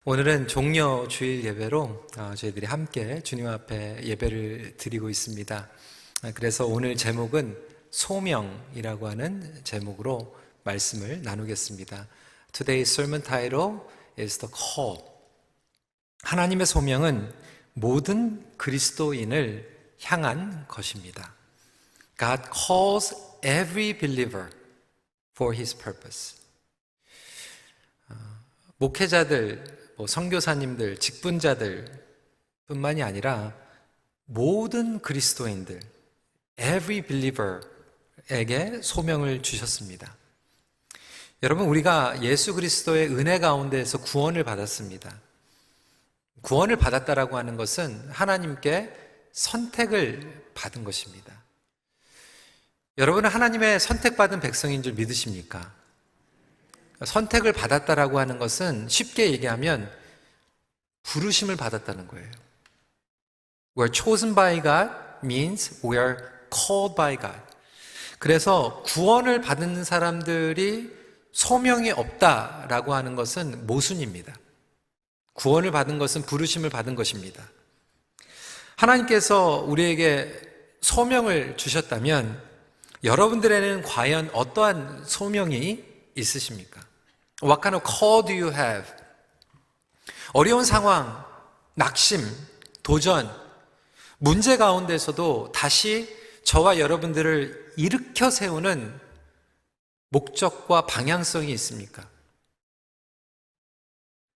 오늘은 종려 주일 예배로 저희들이 함께 주님 앞에 예배를 드리고 있습니다. 그래서 오늘 제목은 소명이라고 하는 제목으로 말씀을 나누겠습니다. Today's sermon title is the call. 하나님의 소명은 모든 그리스도인을 향한 것입니다. God calls every believer for His purpose. 목회자들, 선교사님들, 직분자들 뿐만이 아니라 모든 그리스도인들, every believer에게 소명을 주셨습니다. 여러분, 우리가 예수 그리스도의 은혜 가운데에서 구원을 받았습니다. 구원을 받았다라고 하는 것은 하나님께 선택을 받은 것입니다. 여러분은 하나님의 선택받은 백성인 줄 믿으십니까? 선택을 받았다라고 하는 것은 쉽게 얘기하면 부르심을 받았다는 거예요. We're chosen by God means we are called by God. 그래서 구원을 받은 사람들이 소명이 없다라고 하는 것은 모순입니다. 구원을 받은 것은 부르심을 받은 것입니다. 하나님께서 우리에게 소명을 주셨다면 여러분들에게는 과연 어떠한 소명이 있으십니까? What kind of call do you have? 어려운 상황, 낙심, 도전, 문제 가운데서도 다시 저와 여러분들을 일으켜 세우는 목적과 방향성이 있습니까?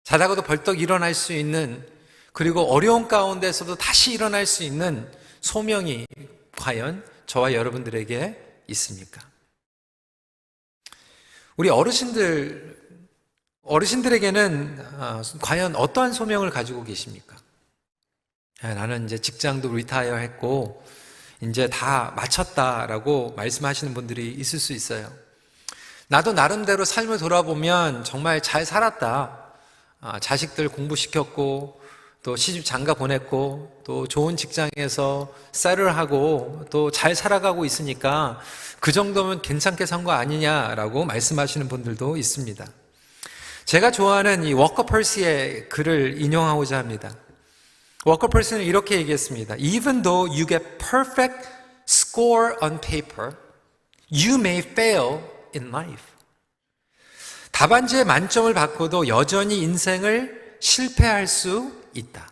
자다가도 벌떡 일어날 수 있는, 그리고 어려운 가운데서도 다시 일어날 수 있는 소명이 과연 저와 여러분들에게 있습니까? 우리 어르신들에게는 과연 어떠한 소명을 가지고 계십니까? 나는 이제 직장도 리타이어 했고 이제 다 마쳤다라고 말씀하시는 분들이 있을 수 있어요. 나도 나름대로 삶을 돌아보면 정말 잘 살았다. 자식들 공부시켰고 또 시집 장가 보냈고 또 좋은 직장에서 셀을 하고 또 잘 살아가고 있으니까 그 정도면 괜찮게 산 거 아니냐라고 말씀하시는 분들도 있습니다. 제가 좋아하는 이 워커 펄시의 글을 인용하고자 합니다. 워커 펄시는 이렇게 얘기했습니다. Even though you get perfect score on paper, you may fail in life. 답안지에 만점을 받고도 여전히 인생을 실패할 수 있다.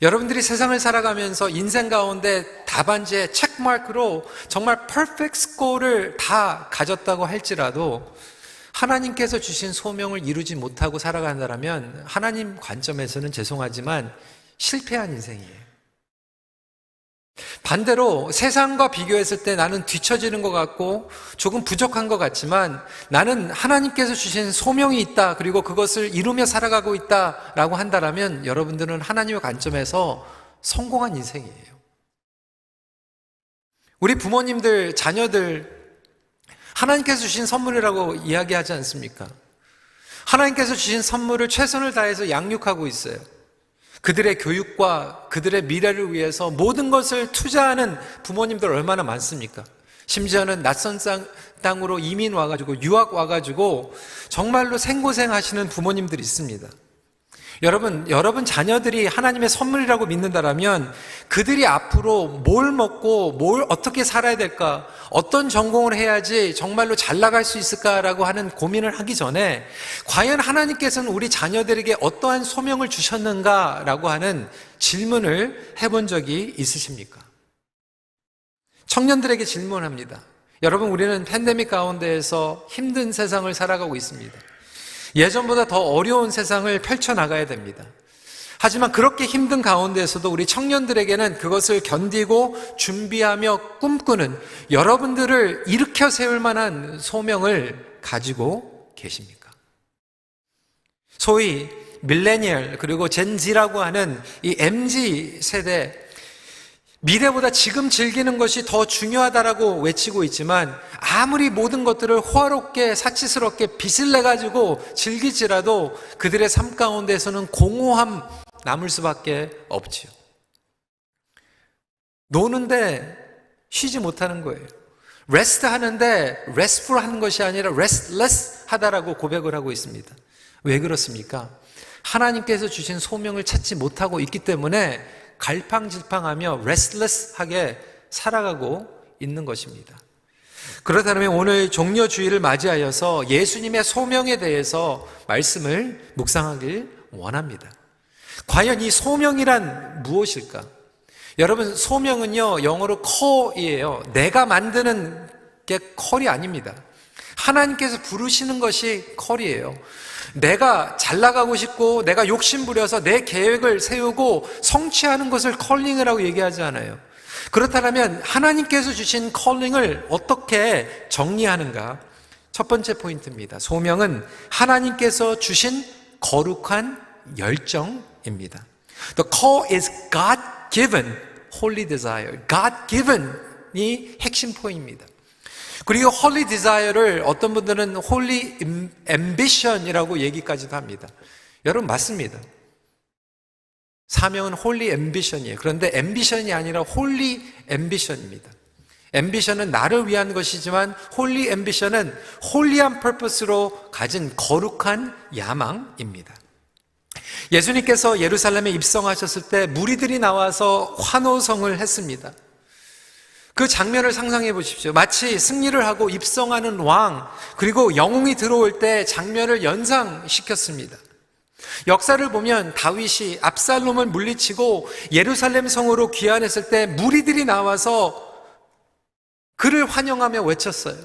여러분들이 세상을 살아가면서 인생 가운데 답안지에 체크마크로 정말 퍼펙트 스코어를 다 가졌다고 할지라도 하나님께서 주신 소명을 이루지 못하고 살아간다면 하나님 관점에서는 죄송하지만 실패한 인생이에요. 반대로 세상과 비교했을 때 나는 뒤처지는 것 같고 조금 부족한 것 같지만 나는 하나님께서 주신 소명이 있다, 그리고 그것을 이루며 살아가고 있다라고 한다면 여러분들은 하나님의 관점에서 성공한 인생이에요. 우리 부모님들, 자녀들 하나님께서 주신 선물이라고 이야기하지 않습니까? 하나님께서 주신 선물을 최선을 다해서 양육하고 있어요. 그들의 교육과 그들의 미래를 위해서 모든 것을 투자하는 부모님들 얼마나 많습니까? 심지어는 낯선 땅으로 이민 와가지고 유학 와가지고 정말로 생고생하시는 부모님들이 있습니다. 여러분 자녀들이 하나님의 선물이라고 믿는다라면 그들이 앞으로 뭘 먹고 뭘 어떻게 살아야 될까, 어떤 전공을 해야지 정말로 잘 나갈 수 있을까라고 하는 고민을 하기 전에 과연 하나님께서는 우리 자녀들에게 어떠한 소명을 주셨는가라고 하는 질문을 해본 적이 있으십니까? 청년들에게 질문합니다. 여러분, 우리는 팬데믹 가운데에서 힘든 세상을 살아가고 있습니다. 예전보다 더 어려운 세상을 펼쳐나가야 됩니다. 하지만 그렇게 힘든 가운데에서도 우리 청년들에게는 그것을 견디고 준비하며 꿈꾸는 여러분들을 일으켜 세울 만한 소명을 가지고 계십니까? 소위 밀레니얼 그리고 젠지라고 하는 이 MZ 세대, 미래보다 지금 즐기는 것이 더 중요하다라고 외치고 있지만 아무리 모든 것들을 호화롭게 사치스럽게 빚을 내가지고 즐기지라도 그들의 삶 가운데서는 공허함 남을 수밖에 없지요. 노는데 쉬지 못하는 거예요. 레스트 하는데 레스트풀 하는 것이 아니라 레스트레스 하다라고 고백을 하고 있습니다. 왜 그렇습니까? 하나님께서 주신 소명을 찾지 못하고 있기 때문에 갈팡질팡하며 restless하게 살아가고 있는 것입니다. 그렇다면 오늘 종려주의를 맞이하여서 예수님의 소명에 대해서 말씀을 묵상하길 원합니다. 과연 이 소명이란 무엇일까? 여러분, 소명은요, 영어로 call이에요. 내가 만드는 게 call이 아닙니다. 하나님께서 부르시는 것이 call이에요. 내가 잘 나가고 싶고 내가 욕심부려서 내 계획을 세우고 성취하는 것을 calling이라고 얘기하지 않아요. 그렇다면 하나님께서 주신 calling을 어떻게 정리하는가? 첫 번째 포인트입니다. 소명은 하나님께서 주신 거룩한 열정입니다. The call is God-given holy desire. God-given이 핵심 포인트입니다. 그리고 holy desire를 어떤 분들은 holy ambition이라고 얘기까지도 합니다. 여러분, 맞습니다. 사명은 holy ambition이에요. 그런데 ambition이 아니라 holy ambition입니다. ambition은 나를 위한 것이지만 holy ambition은 holy한 purpose로 가진 거룩한 야망입니다. 예수님께서 예루살렘에 입성하셨을 때 무리들이 나와서 환호성을 했습니다. 그 장면을 상상해 보십시오. 마치 승리를 하고 입성하는 왕, 그리고 영웅이 들어올 때 장면을 연상시켰습니다. 역사를 보면 다윗이 압살롬을 물리치고 예루살렘 성으로 귀환했을 때 무리들이 나와서 그를 환영하며 외쳤어요.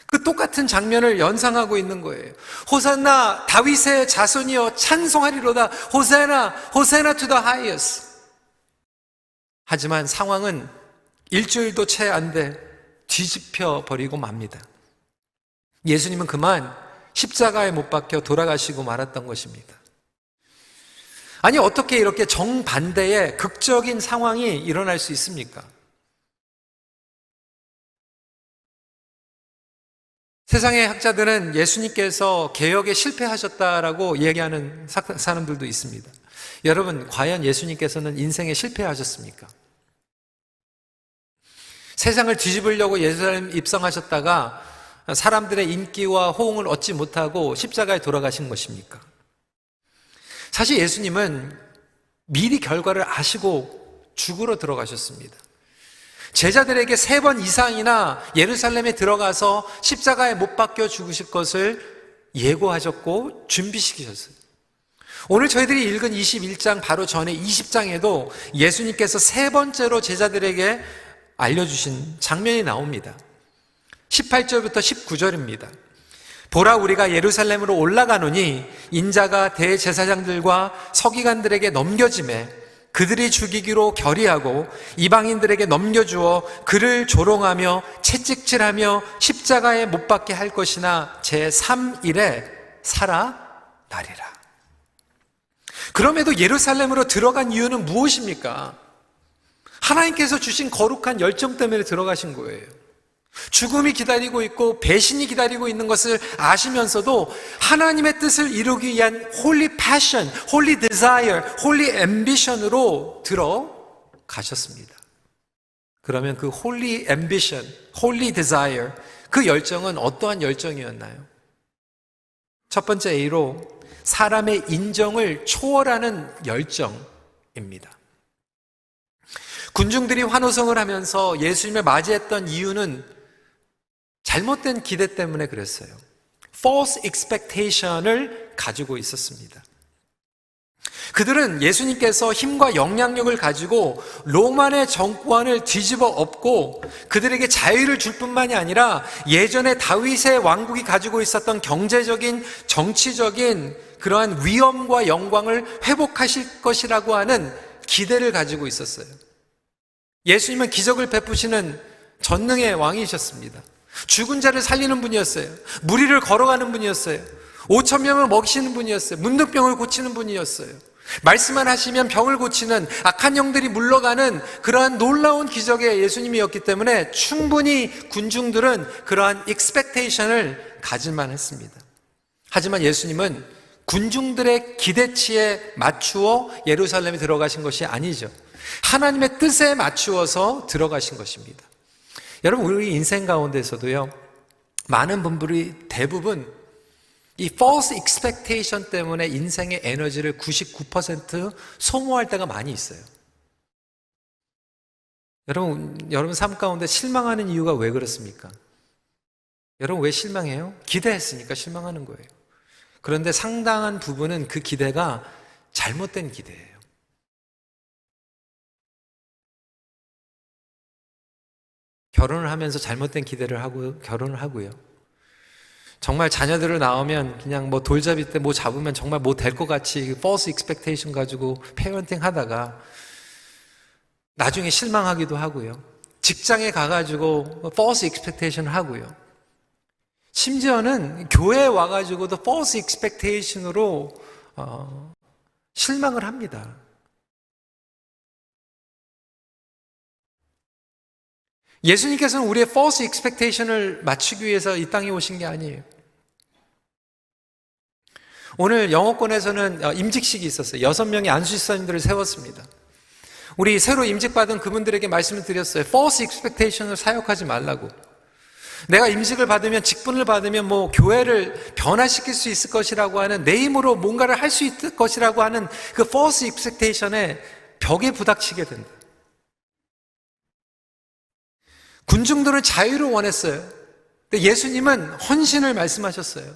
그 똑같은 장면을 연상하고 있는 거예요. 호산나 다윗의 자손이여 찬송하리로다. 호세나 호세나 투 더 하이어스. 하지만 상황은 일주일도 채 안 돼 뒤집혀 버리고 맙니다. 예수님은 그만 십자가에 못 박혀 돌아가시고 말았던 것입니다. 아니, 어떻게 이렇게 정반대의 극적인 상황이 일어날 수 있습니까? 세상의 학자들은 예수님께서 개혁에 실패하셨다라고 얘기하는 사람들도 있습니다. 여러분, 과연 예수님께서는 인생에 실패하셨습니까? 세상을 뒤집으려고 예루살렘 입성하셨다가 사람들의 인기와 호응을 얻지 못하고 십자가에 돌아가신 것입니까? 사실 예수님은 미리 결과를 아시고 죽으러 들어가셨습니다. 제자들에게 3번 이상이나 예루살렘에 들어가서 십자가에 못 박혀 죽으실 것을 예고하셨고 준비시키셨어요. 오늘 저희들이 읽은 21장 바로 전에 20장에도 예수님께서 3번째로 제자들에게 알려주신 장면이 나옵니다. 18절부터 19절입니다. 보라, 우리가 예루살렘으로 올라가노니 인자가 대제사장들과 서기관들에게 넘겨지매 그들이 죽이기로 결의하고 이방인들에게 넘겨주어 그를 조롱하며 채찍질하며 십자가에 못 박게 할 것이나 제3일에 살아나리라. 그럼에도 예루살렘으로 들어간 이유는 무엇입니까? 하나님께서 주신 거룩한 열정 때문에 들어가신 거예요. 죽음이 기다리고 있고 배신이 기다리고 있는 것을 아시면서도 하나님의 뜻을 이루기 위한 holy passion, holy desire, holy ambition으로 들어가셨습니다. 그러면 그 holy ambition, holy desire, 그 열정은 어떠한 열정이었나요? 첫 번째 A로 사람의 인정을 초월하는 열정입니다. 군중들이 환호성을 하면서 예수님을 맞이했던 이유는 잘못된 기대 때문에 그랬어요. false expectation을 가지고 있었습니다. 그들은 예수님께서 힘과 영향력을 가지고 로마의 정권을 뒤집어 엎고 그들에게 자유를 줄 뿐만이 아니라 예전에 다윗의 왕국이 가지고 있었던 경제적인, 정치적인 그러한 위엄과 영광을 회복하실 것이라고 하는 기대를 가지고 있었어요. 예수님은 기적을 베푸시는 전능의 왕이셨습니다. 죽은 자를 살리는 분이었어요. 무리를 걸어가는 분이었어요. 5,000명을 먹이시는 분이었어요. 문둥병을 고치는 분이었어요. 말씀만 하시면 병을 고치는, 악한 영들이 물러가는 그러한 놀라운 기적의 예수님이었기 때문에 충분히 군중들은 그러한 expectation을 가질만 했습니다. 하지만 예수님은 군중들의 기대치에 맞추어 예루살렘에 들어가신 것이 아니죠. 하나님의 뜻에 맞추어서 들어가신 것입니다. 여러분, 우리 인생 가운데서도요, 많은 분들이 대부분 이 false expectation 때문에 인생의 에너지를 99% 소모할 때가 많이 있어요. 여러분 삶 가운데 실망하는 이유가 왜 그렇습니까? 여러분 왜 실망해요? 기대했으니까 실망하는 거예요. 그런데 상당한 부분은 그 기대가 잘못된 기대예요. 결혼을 하면서 잘못된 기대를 하고 결혼을 하고요. 정말 자녀들을 낳으면 그냥 뭐 돌잡이 때 뭐 잡으면 정말 뭐 될 것 같이 false expectation 가지고 페어런팅 하다가 나중에 실망하기도 하고요. 직장에 가가지고 false expectation 하고요. 심지어는 교회에 와가지고도 false expectation으로 실망을 합니다. 예수님께서는 우리의 false expectation을 맞추기 위해서 이 땅에 오신 게 아니에요. 오늘 영어권에서는 임직식이 있었어요. 6명의 안수집사님들을 세웠습니다. 우리 새로 임직받은 그분들에게 말씀을 드렸어요. false expectation을 사역하지 말라고. 내가 임직을 받으면, 직분을 받으면 뭐 교회를 변화시킬 수 있을 것이라고 하는, 내 힘으로 뭔가를 할 수 있을 것이라고 하는 그 false expectation에 벽에 부닥치게 된다. 군중들은 자유를 원했어요. 근데 예수님은 헌신을 말씀하셨어요.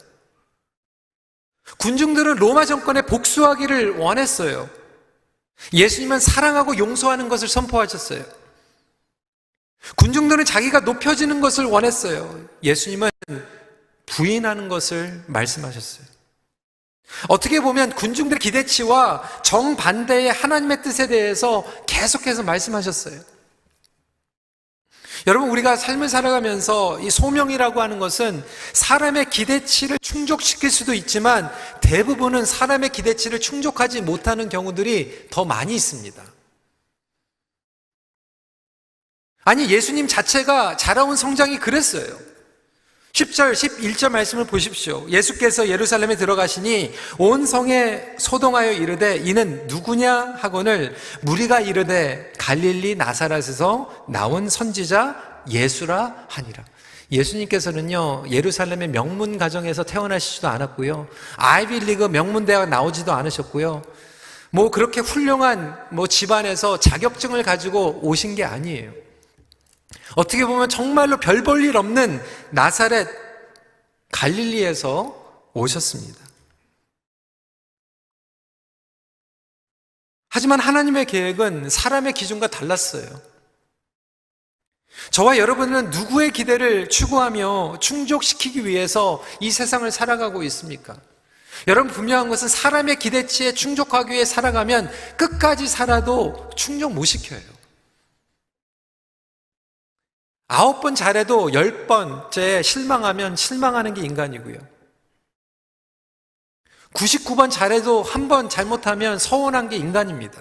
군중들은 로마 정권에 복수하기를 원했어요. 예수님은 사랑하고 용서하는 것을 선포하셨어요. 군중들은 자기가 높여지는 것을 원했어요. 예수님은 부인하는 것을 말씀하셨어요. 어떻게 보면 군중들의 기대치와 정반대의 하나님의 뜻에 대해서 계속해서 말씀하셨어요. 여러분, 우리가 삶을 살아가면서 이 소명이라고 하는 것은 사람의 기대치를 충족시킬 수도 있지만 대부분은 사람의 기대치를 충족하지 못하는 경우들이 더 많이 있습니다. 아니, 예수님 자체가 자라온 성장이 그랬어요. 10절, 11절 말씀을 보십시오. 예수께서 예루살렘에 들어가시니 온 성에 소동하여 이르되 이는 누구냐 하거늘 무리가 이르되 갈릴리 나사렛에서 나온 선지자 예수라 하니라. 예수님께서는요, 예루살렘의 명문 가정에서 태어나시지도 않았고요, 아이비리그 명문대학 나오지도 않으셨고요, 뭐 그렇게 훌륭한 뭐 집안에서 자격증을 가지고 오신 게 아니에요. 어떻게 보면 정말로 별 볼 일 없는 나사렛 갈릴리에서 오셨습니다. 하지만 하나님의 계획은 사람의 기준과 달랐어요. 저와 여러분은 누구의 기대를 추구하며 충족시키기 위해서 이 세상을 살아가고 있습니까? 여러분, 분명한 것은 사람의 기대치에 충족하기 위해 살아가면 끝까지 살아도 충족 못 시켜요. 9번 잘해도 10번째 실망하면 실망하는 게 인간이고요. 99번 잘해도 한 번 잘못하면 서운한 게 인간입니다.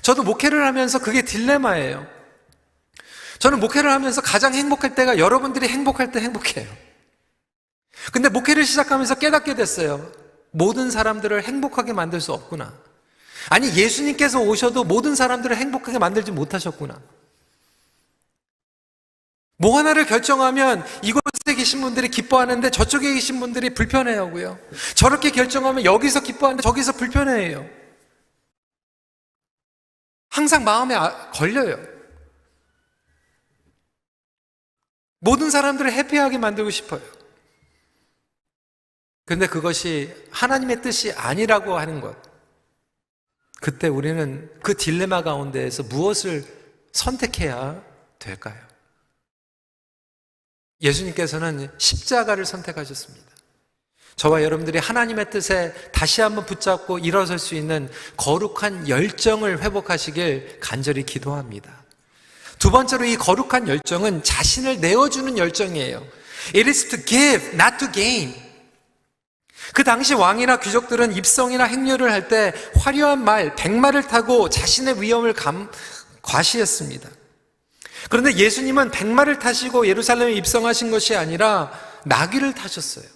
저도 목회를 하면서 그게 딜레마예요. 저는 목회를 하면서 가장 행복할 때가 여러분들이 행복할 때 행복해요. 근데 목회를 시작하면서 깨닫게 됐어요. 모든 사람들을 행복하게 만들 수 없구나. 아니, 예수님께서 오셔도 모든 사람들을 행복하게 만들지 못하셨구나. 뭐 하나를 결정하면 이곳에 계신 분들이 기뻐하는데 저쪽에 계신 분들이 불편해하고요, 저렇게 결정하면 여기서 기뻐하는데 저기서 불편해해요. 항상 마음에 걸려요. 모든 사람들을 해피하게 만들고 싶어요. 그런데 그것이 하나님의 뜻이 아니라고 하는 것, 그때 우리는 그 딜레마 가운데에서 무엇을 선택해야 될까요? 예수님께서는 십자가를 선택하셨습니다. 저와 여러분들이 하나님의 뜻에 다시 한번 붙잡고 일어설 수 있는 거룩한 열정을 회복하시길 간절히 기도합니다. 두 번째로, 이 거룩한 열정은 자신을 내어주는 열정이에요. It is to give, not to gain. 그 당시 왕이나 귀족들은 입성이나 행렬을 할 때 화려한 말, 백마를 타고 자신의 위엄을 과시했습니다. 그런데 예수님은 백마를 타시고 예루살렘에 입성하신 것이 아니라 나귀를 타셨어요.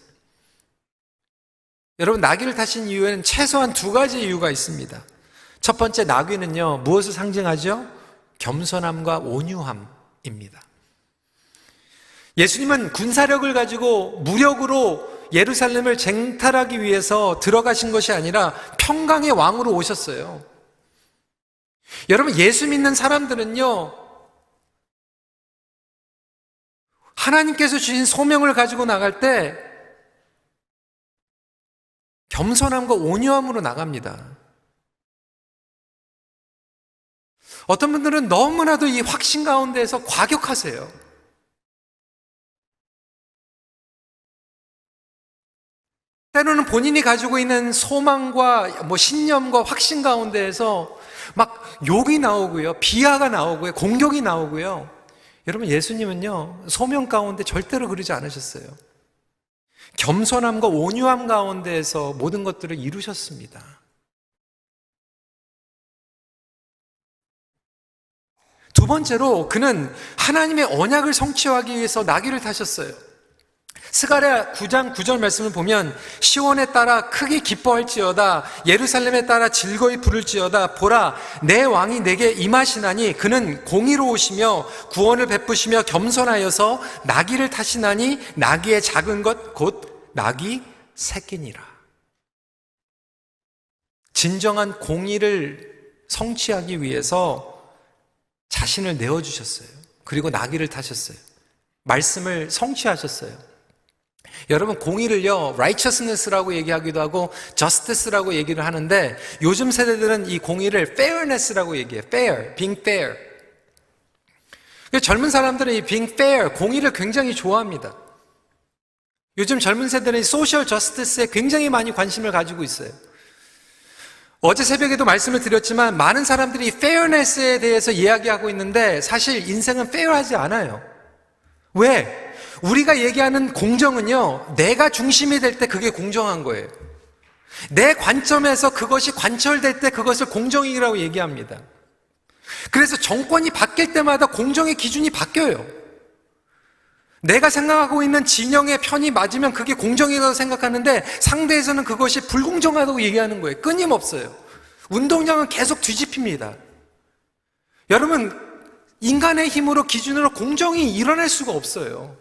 여러분, 나귀를 타신 이유에는 최소한 두 가지 이유가 있습니다. 첫 번째, 나귀는요, 무엇을 상징하죠? 겸손함과 온유함입니다. 예수님은 군사력을 가지고 무력으로 예루살렘을 쟁탈하기 위해서 들어가신 것이 아니라 평강의 왕으로 오셨어요. 여러분, 예수 믿는 사람들은요, 하나님께서 주신 소명을 가지고 나갈 때 겸손함과 온유함으로 나갑니다. 어떤 분들은 너무나도 이 확신 가운데에서 과격하세요. 때로는 본인이 가지고 있는 소망과 신념과 확신 가운데에서 막 욕이 나오고요, 비하가 나오고요, 공격이 나오고요. 여러분, 예수님은요, 소명 가운데 절대로 그러지 않으셨어요. 겸손함과 온유함 가운데에서 모든 것들을 이루셨습니다. 두 번째로 그는 하나님의 언약을 성취하기 위해서 나귀를 타셨어요. 스가랴 9장 9절 말씀을 보면 시온에 따라 크게 기뻐할지어다, 예루살렘에 따라 즐거이 부를지어다. 보라, 내 왕이 내게 임하시나니 그는 공의로우시며 구원을 베푸시며 겸손하여서 나귀를 타시나니 나귀의 작은 것 곧 나귀 새끼니라. 진정한 공의를 성취하기 위해서 자신을 내어주셨어요. 그리고 나귀를 타셨어요. 말씀을 성취하셨어요. 여러분, 공의를요, righteousness라고 얘기하기도 하고 justice라고 얘기를 하는데 요즘 세대들은 이 공의를 fairness라고 얘기해요. fair, being fair. 젊은 사람들은 이 being fair, 공의를 굉장히 좋아합니다. 요즘 젊은 세대는 social justice에 굉장히 많이 관심을 가지고 있어요. 어제 새벽에도 말씀을 드렸지만 많은 사람들이 fairness에 대해서 이야기하고 있는데 사실 인생은 fair하지 않아요. 왜? 우리가 얘기하는 공정은요, 내가 중심이 될 때 그게 공정한 거예요. 내 관점에서 그것이 관철될 때 그것을 공정이라고 얘기합니다. 그래서 정권이 바뀔 때마다 공정의 기준이 바뀌어요. 내가 생각하고 있는 진영의 편이 맞으면 그게 공정이라고 생각하는데 상대에서는 그것이 불공정하다고 얘기하는 거예요. 끊임없어요. 운동장은 계속 뒤집힙니다. 여러분, 인간의 힘으로 기준으로 공정이 일어날 수가 없어요.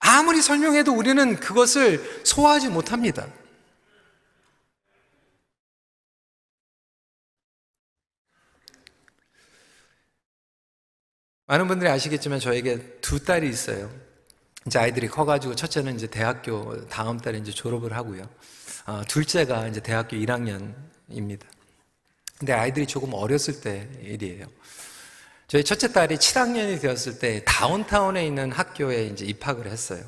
아무리 설명해도 우리는 그것을 소화하지 못합니다. 많은 분들이 아시겠지만 저에게 두 딸이 있어요. 이제 아이들이 커가지고 첫째는 이제 대학교 다음 달에 이제 졸업을 하고요. 둘째가 이제 대학교 1학년입니다. 근데 아이들이 조금 어렸을 때 일이에요. 저희 첫째 딸이 7학년이 되었을 때 다운타운에 있는 학교에 이제 입학을 했어요.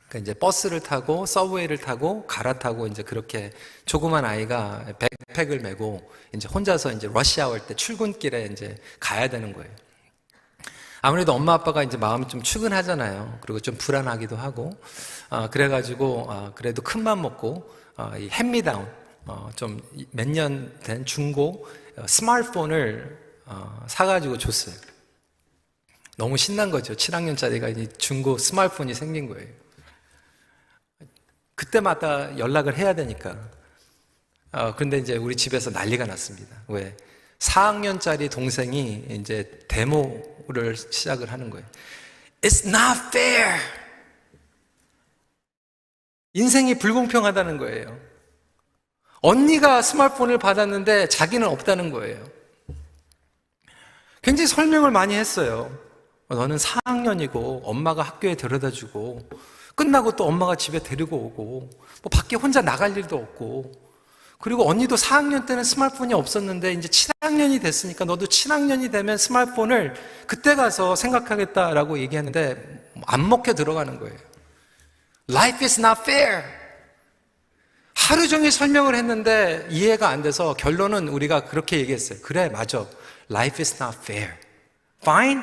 그러니까 이제 버스를 타고 서브웨이를 타고 갈아타고 이제 그렇게 조그만 아이가 백팩을 메고 이제 혼자서 이제 러시아워 때 출근길에 이제 가야 되는 거예요. 아무래도 엄마 아빠가 이제 마음이 좀 추근하잖아요. 그리고 좀 불안하기도 하고, 그래가지고 그래도 큰 맘 먹고 이 핸미다운 좀 몇 년 된 중고 스마트폰을 사가지고 줬어요. 너무 신난 거죠. 7학년짜리가 이 중고 스마트폰이 생긴 거예요. 그때마다 연락을 해야 되니까. 그런데 이제 우리 집에서 난리가 났습니다. 왜? 4학년짜리 동생이 이제 데모를 시작을 하는 거예요. It's not fair. 인생이 불공평하다는 거예요. 언니가 스마트폰을 받았는데 자기는 없다는 거예요. 굉장히 설명을 많이 했어요. 너는 4학년이고 엄마가 학교에 데려다주고 끝나고 또 엄마가 집에 데리고 오고 뭐 밖에 혼자 나갈 일도 없고, 그리고 언니도 4학년 때는 스마트폰이 없었는데 이제 7학년이 됐으니까 너도 7학년이 되면 스마트폰을 그때 가서 생각하겠다라고 얘기했는데 안 먹혀 들어가는 거예요. Life is not fair. 하루 종일 설명을 했는데 이해가 안 돼서 결론은 우리가 그렇게 얘기했어요. 그래, 맞아. Life is not fair. Fine?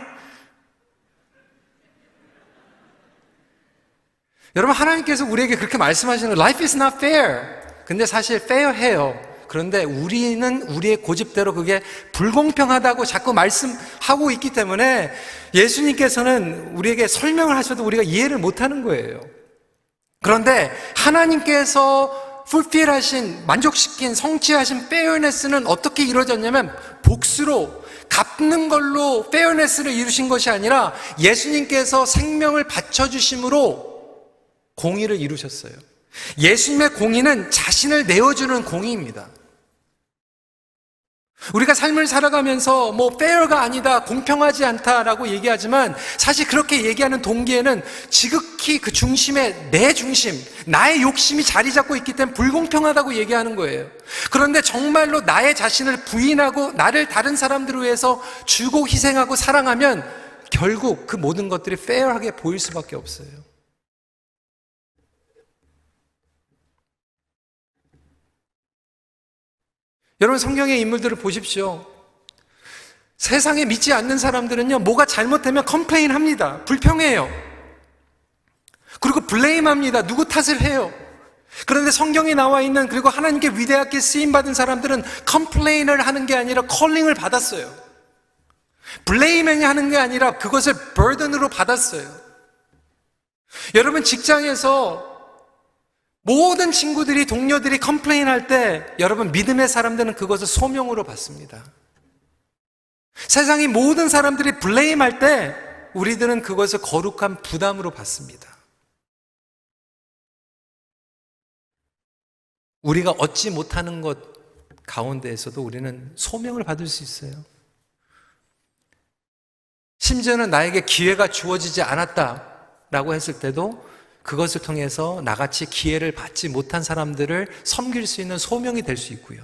여러분, 하나님께서 우리에게 그렇게 말씀하시는 거예요. Life is not fair. 근데 사실 fair해요. 그런데 우리는 우리의 고집대로 그게 불공평하다고 자꾸 말씀하고 있기 때문에 예수님께서는 우리에게 설명을 하셔도 우리가 이해를 못하는 거예요. 그런데 하나님께서 fulfill하신, 만족시킨, 성취하신 fairness는 어떻게 이루어졌냐면 복수로, 갚는 걸로 페어네스를 이루신 것이 아니라 예수님께서 생명을 바쳐주심으로 공의를 이루셨어요. 예수님의 공의는 자신을 내어주는 공의입니다. 우리가 삶을 살아가면서 fair가 아니다, 공평하지 않다라고 얘기하지만 사실 그렇게 얘기하는 동기에는 지극히 그 중심에 내 중심, 나의 욕심이 자리 잡고 있기 때문에 불공평하다고 얘기하는 거예요. 그런데 정말로 나의 자신을 부인하고 나를 다른 사람들을 위해서 주고 희생하고 사랑하면 결국 그 모든 것들이 fair하게 보일 수밖에 없어요. 여러분, 성경의 인물들을 보십시오. 세상에 믿지 않는 사람들은요, 뭐가 잘못되면 컴플레인 합니다. 불평해요. 그리고 블레임 합니다. 누구 탓을 해요. 그런데 성경에 나와 있는, 그리고 하나님께 위대하게 쓰임받은 사람들은 컴플레인을 하는 게 아니라 컬링을 받았어요. 블레이밍 하는 게 아니라 그것을 버든으로 받았어요. 여러분, 직장에서 모든 친구들이, 동료들이 컴플레인 할 때 여러분, 믿음의 사람들은 그것을 소명으로 받습니다. 세상의 모든 사람들이 블레임 할 때 우리들은 그것을 거룩한 부담으로 받습니다. 우리가 얻지 못하는 것 가운데에서도 우리는 소명을 받을 수 있어요. 심지어는 나에게 기회가 주어지지 않았다라고 했을 때도 그것을 통해서 나같이 기회를 받지 못한 사람들을 섬길 수 있는 소명이 될 수 있고요.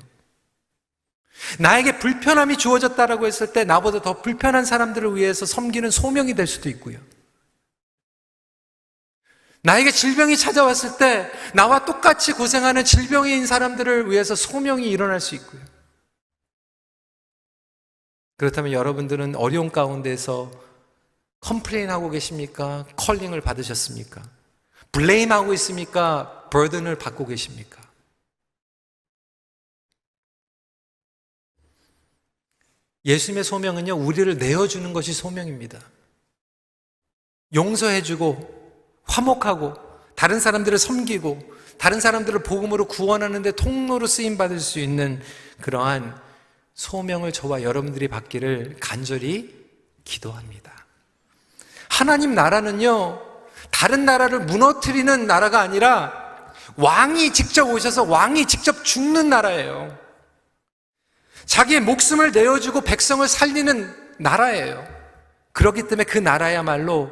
나에게 불편함이 주어졌다라고 했을 때 나보다 더 불편한 사람들을 위해서 섬기는 소명이 될 수도 있고요. 나에게 질병이 찾아왔을 때 나와 똑같이 고생하는 질병인 사람들을 위해서 소명이 일어날 수 있고요. 그렇다면 여러분들은 어려운 가운데서 컴플레인하고 계십니까? 컬링을 받으셨습니까? 블레임하고 있습니까? 버든을 받고 계십니까? 예수님의 소명은요, 우리를 내어주는 것이 소명입니다. 용서해주고 화목하고 다른 사람들을 섬기고 다른 사람들을 복음으로 구원하는 데 통로로 쓰임받을 수 있는 그러한 소명을 저와 여러분들이 받기를 간절히 기도합니다. 하나님 나라는요, 다른 나라를 무너뜨리는 나라가 아니라 왕이 직접 오셔서 왕이 직접 죽는 나라예요. 자기의 목숨을 내어주고 백성을 살리는 나라예요. 그렇기 때문에 그 나라야말로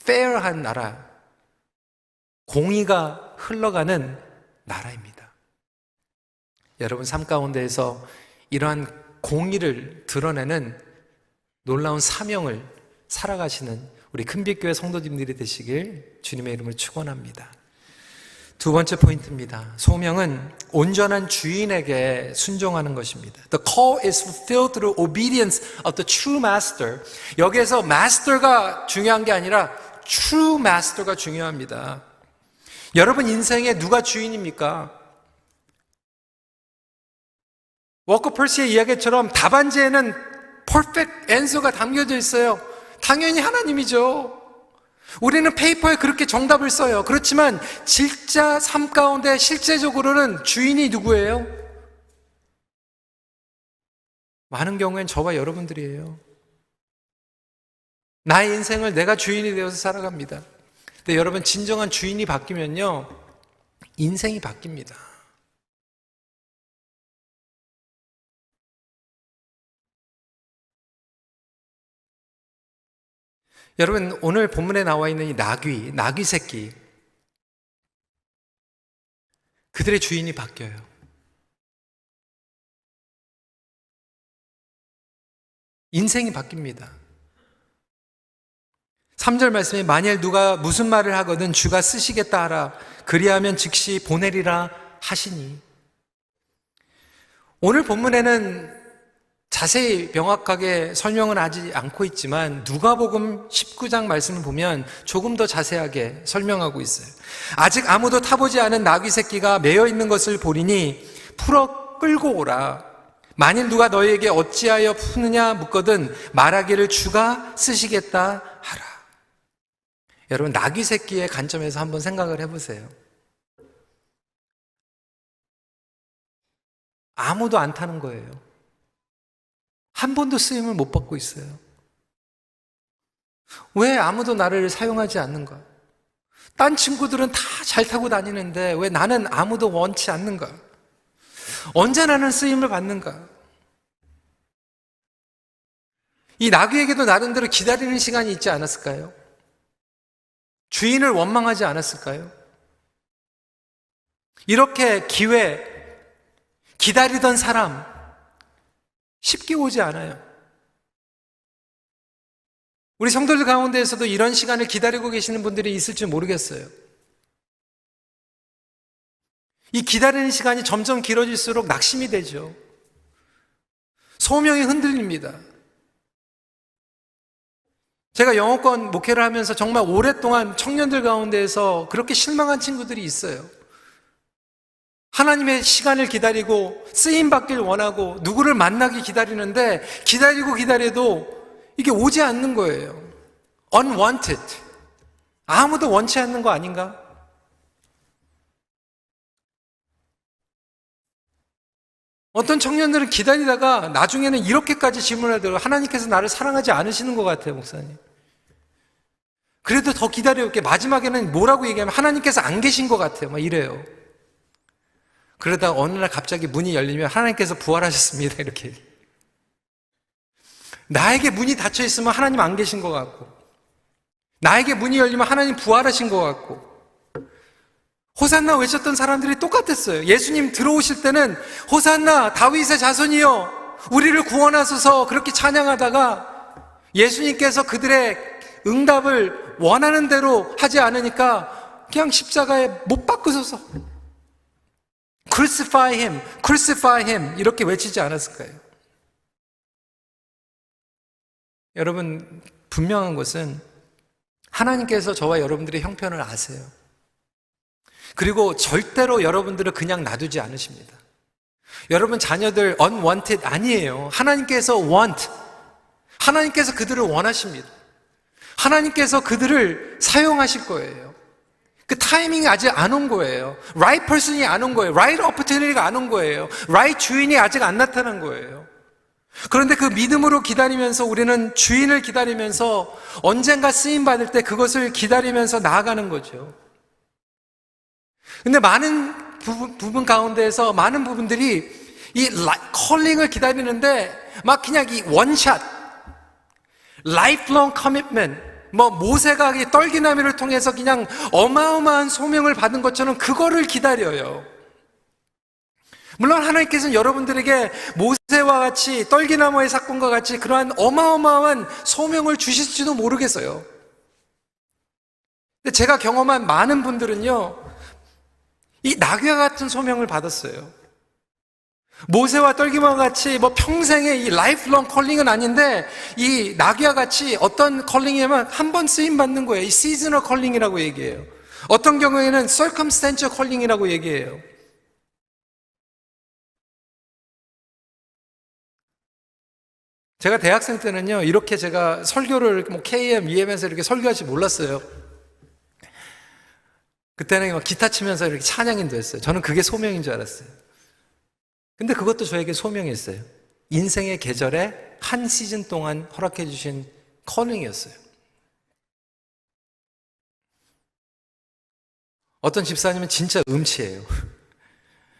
페어한 나라, 공의가 흘러가는 나라입니다. 여러분, 삶 가운데에서 이러한 공의를 드러내는 놀라운 사명을 살아가시는 우리 큰빛교회 성도님들이 되시길 주님의 이름을 축원합니다. 두 번째 포인트입니다. 소명은 온전한 주인에게 순종하는 것입니다. The call is fulfilled through obedience of the true master. 여기에서 master가 중요한 게 아니라 true master가 중요합니다. 여러분 인생에 누가 주인입니까? 워커 퍼시의 이야기처럼 답안지에는 perfect answer가 담겨져 있어요. 당연히 하나님이죠. 우리는 페이퍼에 그렇게 정답을 써요. 그렇지만 진짜 삶 가운데 실제적으로는 주인이 누구예요? 많은 경우엔 저와 여러분들이에요. 나의 인생을 내가 주인이 되어서 살아갑니다. 근데 여러분, 진정한 주인이 바뀌면요, 인생이 바뀝니다. 여러분, 오늘 본문에 나와 있는 이 나귀 새끼, 그들의 주인이 바뀌어요. 인생이 바뀝니다. 3절 말씀에 만일 누가 무슨 말을 하거든 주가 쓰시겠다 하라. 그리하면 즉시 보내리라 하시니. 오늘 본문에는 자세히 명확하게 설명은 하지 않고 있지만 누가복음 19장 말씀을 보면 조금 더 자세하게 설명하고 있어요. 아직 아무도 타보지 않은 나귀 새끼가 매여 있는 것을 보리니 풀어 끌고 오라. 만일 누가 너희에게 어찌하여 푸느냐 묻거든 말하기를 주가 쓰시겠다 하라. 여러분, 나귀 새끼의 관점에서 한번 생각을 해보세요. 아무도 안 타는 거예요. 한 번도 쓰임을 못 받고 있어요. 왜 아무도 나를 사용하지 않는가? 딴 친구들은 다 잘 타고 다니는데 왜 나는 아무도 원치 않는가? 언제 나는 쓰임을 받는가? 이 나귀에게도 나름대로 기다리는 시간이 있지 않았을까요? 주인을 원망하지 않았을까요? 이렇게 기회, 기다리던 사람 쉽게 오지 않아요. 우리 성도들 가운데에서도 이런 시간을 기다리고 계시는 분들이 있을지 모르겠어요. 이 기다리는 시간이 점점 길어질수록 낙심이 되죠. 소명이 흔들립니다. 제가 영어권 목회를 하면서 정말 오랫동안 청년들 가운데에서 그렇게 실망한 친구들이 있어요. 하나님의 시간을 기다리고 쓰임받길 원하고 누구를 만나기 기다리는데 기다리고 기다려도 이게 오지 않는 거예요. Unwanted. 아무도 원치 않는 거 아닌가? 어떤 청년들은 기다리다가 나중에는 이렇게까지 질문하더라고요. 하나님께서 나를 사랑하지 않으시는 것 같아요, 목사님. 그래도 더 기다려볼게. 마지막에는 뭐라고 얘기하면 하나님께서 안 계신 것 같아요. 막 이래요. 그러다가 어느 날 갑자기 문이 열리면 하나님께서 부활하셨습니다. 이렇게 얘기해요. 나에게 문이 닫혀 있으면 하나님 안 계신 것 같고, 나에게 문이 열리면 하나님 부활하신 것 같고, 호산나 외쳤던 사람들이 똑같았어요. 예수님 들어오실 때는 호산나 다윗의 자손이여 우리를 구원하소서 그렇게 찬양하다가 예수님께서 그들의 응답을 원하는 대로 하지 않으니까 그냥 십자가에 못 박으소서 Crucify him, crucify him 이렇게 외치지 않았을까요? 여러분, 분명한 것은 하나님께서 저와 여러분들의 형편을 아세요. 그리고 절대로 여러분들을 그냥 놔두지 않으십니다. 여러분 자녀들 unwanted 아니에요. 하나님께서 want, 하나님께서 그들을 원하십니다. 하나님께서 그들을 사용하실 거예요. 그 타이밍이 아직 안 온 거예요. right person이 안 온 거예요. right opportunity가 안 온 거예요. right 주인이 아직 안 나타난 거예요. 그런데 그 믿음으로 기다리면서 우리는 주인을 기다리면서 언젠가 쓰임받을 때 그것을 기다리면서 나아가는 거죠. 근데 많은 부분 가운데에서 많은 부분들이 이 컬링을 기다리는데 막 그냥 이 원샷, lifelong commitment, 모세가 떨기나무를 통해서 그냥 어마어마한 소명을 받은 것처럼 그거를 기다려요. 물론 하나님께서는 여러분들에게 모세와 같이 떨기나무의 사건과 같이 그러한 어마어마한 소명을 주실지도 모르겠어요. 근데 제가 경험한 많은 분들은요, 이 나귀와 같은 소명을 받았어요. 모세와 떨기나무와 같이 평생의 이 라이프롱 컬링은 아닌데 이 나귀와 같이 어떤 컬링이냐면 한 번 쓰임 받는 거예요. 이 시즈널 컬링이라고 얘기해요. 어떤 경우에는 circumstantial 컬링이라고 얘기해요. 제가 대학생 때는요, 이렇게 제가 설교를 KM, EM에서 이렇게 설교할지 몰랐어요. 그때는 기타 치면서 이렇게 찬양인도 했어요. 저는 그게 소명인 줄 알았어요. 근데 그것도 저에게 소명이었어요. 인생의 계절에 한 시즌 동안 허락해 주신 컬링이었어요. 어떤 집사님은 진짜 음치예요.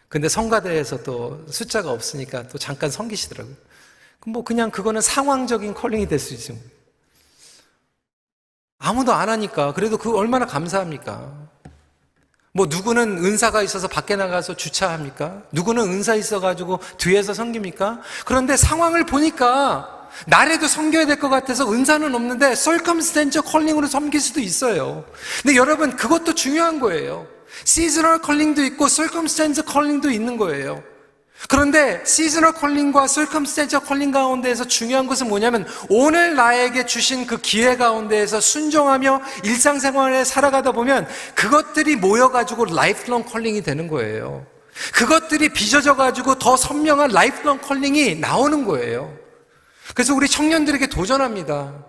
근데 성가대에서 또 숫자가 없으니까 또 잠깐 섬기시더라고요. 그냥 그거는 상황적인 컬링이 될 수 있죠. 아무도 안 하니까 그래도 그 얼마나 감사합니까? 누구는 은사가 있어서 밖에 나가서 주차합니까? 누구는 은사 있어가지고 뒤에서 섬깁니까? 그런데 상황을 보니까 나라도 섬겨야 될 것 같아서 은사는 없는데 circumstantial calling으로 섬길 수도 있어요. 근데 여러분, 그것도 중요한 거예요. seasonal calling도 있고 circumstantial calling도 있는 거예요. 그런데 시즈널 컬링과 circumstantial 컬링 가운데에서 중요한 것은 뭐냐면 오늘 나에게 주신 그 기회 가운데에서 순종하며 일상생활에 살아가다 보면 그것들이 모여가지고 라이프롱 컬링이 되는 거예요. 그것들이 빚어져가지고 더 선명한 라이프롱 컬링이 나오는 거예요. 그래서 우리 청년들에게 도전합니다.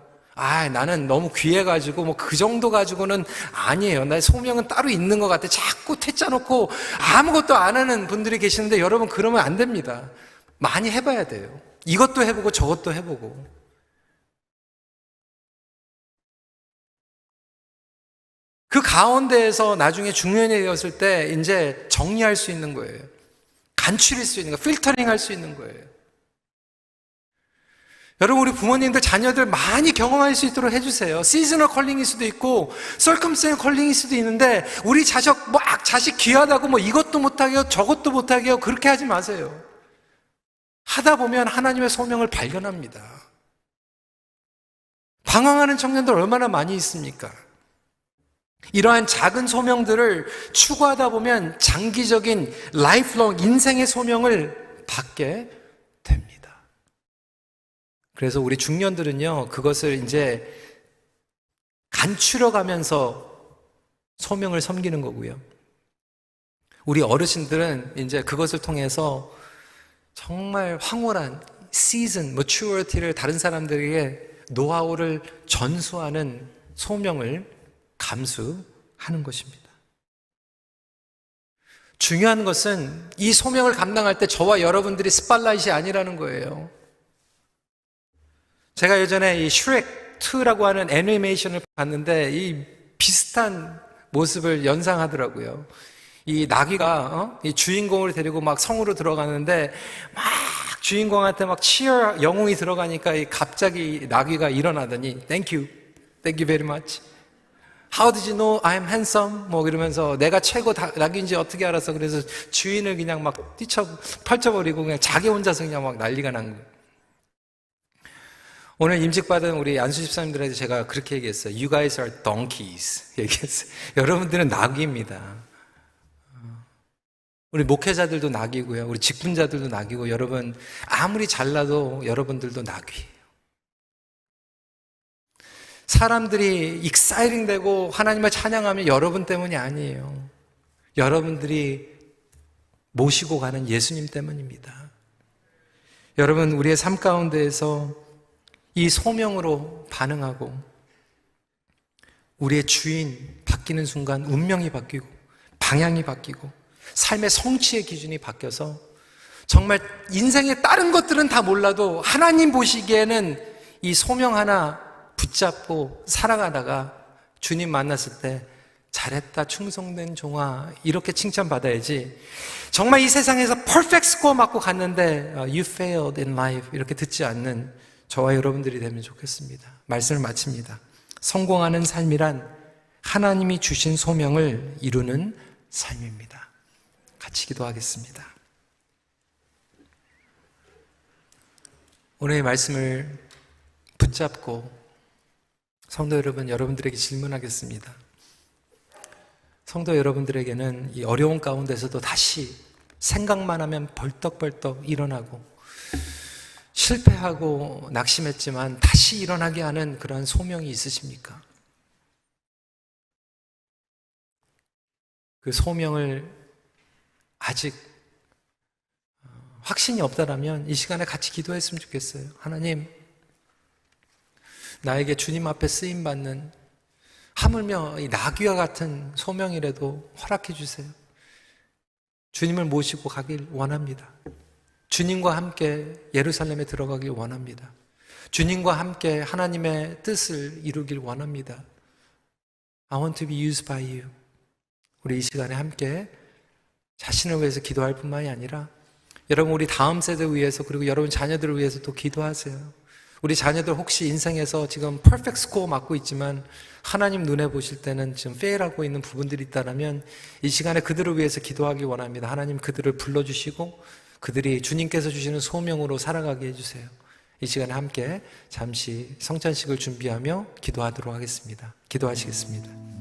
나는 너무 귀해가지고 그 정도 가지고는 아니에요. 나의 소명은 따로 있는 것 같아. 자꾸 퇴짜 놓고 아무것도 안 하는 분들이 계시는데 여러분, 그러면 안 됩니다. 많이 해봐야 돼요. 이것도 해보고 저것도 해보고. 그 가운데에서 나중에 중년이 되었을 때 이제 정리할 수 있는 거예요. 간추릴 수 있는 거예요. 필터링 할 수 있는 거예요. 여러분, 우리 부모님들 자녀들 많이 경험할 수 있도록 해주세요. 시즈널 컬링일 수도 있고 서컴스턴셜 컬링일 수도 있는데 우리 자식 귀하다고 뭐 이것도 못하게요 저것도 못하게요 그렇게 하지 마세요. 하다 보면 하나님의 소명을 발견합니다. 방황하는 청년들 얼마나 많이 있습니까? 이러한 작은 소명들을 추구하다 보면 장기적인 라이프롱 인생의 소명을 받게 됩니다. 그래서 우리 중년들은요, 그것을 이제 간추려가면서 소명을 섬기는 거고요. 우리 어르신들은 이제 그것을 통해서 정말 황홀한 season, maturity를 다른 사람들에게 노하우를 전수하는 소명을 감수하는 것입니다. 중요한 것은 이 소명을 감당할 때 저와 여러분들이 스팟라이트이 아니라는 거예요. 제가 예전에 이 슈렉 2라고 하는 애니메이션을 봤는데 이 비슷한 모습을 연상하더라고요. 이 나귀가 이 주인공을 데리고 막 성으로 들어가는데 막 주인공한테 막 치어 영웅이 들어가니까 갑자기 나귀가 일어나더니 Thank you very much. How did you know I'm handsome? 뭐 이러면서 내가 최고 낙인지 어떻게 알았어? 그래서 주인을 그냥 막 펼쳐버리고 그냥 자기 혼자서 그냥 막 난리가 난 거예요. 오늘 임직받은 우리 안수 집사님들한테 제가 그렇게 얘기했어요. You guys are donkeys. 얘기했어요. 여러분들은 낙입니다. 우리 목회자들도 낙이고요. 우리 직분자들도 낙이고 여러분 아무리 잘나도 여러분들도 낙이에요. 사람들이 익사이팅 되고 하나님을 찬양하면 여러분 때문이 아니에요. 여러분들이 모시고 가는 예수님 때문입니다. 여러분, 우리의 삶 가운데에서 이 소명으로 반응하고 우리의 주인 바뀌는 순간 운명이 바뀌고 방향이 바뀌고 삶의 성취의 기준이 바뀌어서 정말 인생의 다른 것들은 다 몰라도 하나님 보시기에는 이 소명 하나 붙잡고 살아가다가 주님 만났을 때 잘했다 충성된 종아 이렇게 칭찬받아야지 정말 이 세상에서 퍼펙트 스코어 맞고 갔는데 You failed in life 이렇게 듣지 않는 저와 여러분들이 되면 좋겠습니다. 말씀을 마칩니다. 성공하는 삶이란 하나님이 주신 소명을 이루는 삶입니다. 같이 기도하겠습니다. 오늘의 말씀을 붙잡고 성도 여러분, 여러분들에게 질문하겠습니다. 성도 여러분들에게는 이 어려운 가운데서도 다시 생각만 하면 벌떡벌떡 일어나고 실패하고 낙심했지만 다시 일어나게 하는 그런 소명이 있으십니까? 그 소명을 아직 확신이 없다라면 이 시간에 같이 기도했으면 좋겠어요. 하나님, 나에게 주님 앞에 쓰임받는 하물며 이 나귀와 같은 소명이라도 허락해 주세요. 주님을 모시고 가길 원합니다. 주님과 함께 예루살렘에 들어가길 원합니다. 주님과 함께 하나님의 뜻을 이루길 원합니다. I want to be used by you. 우리 이 시간에 함께 자신을 위해서 기도할 뿐만이 아니라 여러분 우리 다음 세대 위해서 그리고 여러분 자녀들을 위해서 또 기도하세요. 우리 자녀들 혹시 인생에서 지금 퍼펙트 스코어 맞고 있지만 하나님 눈에 보실 때는 지금 페일하고 있는 부분들이 있다면 이 시간에 그들을 위해서 기도하기 원합니다. 하나님 그들을 불러주시고 그들이 주님께서 주시는 소명으로 살아가게 해주세요. 이 시간에 함께 잠시 성찬식을 준비하며 기도하도록 하겠습니다. 기도하시겠습니다.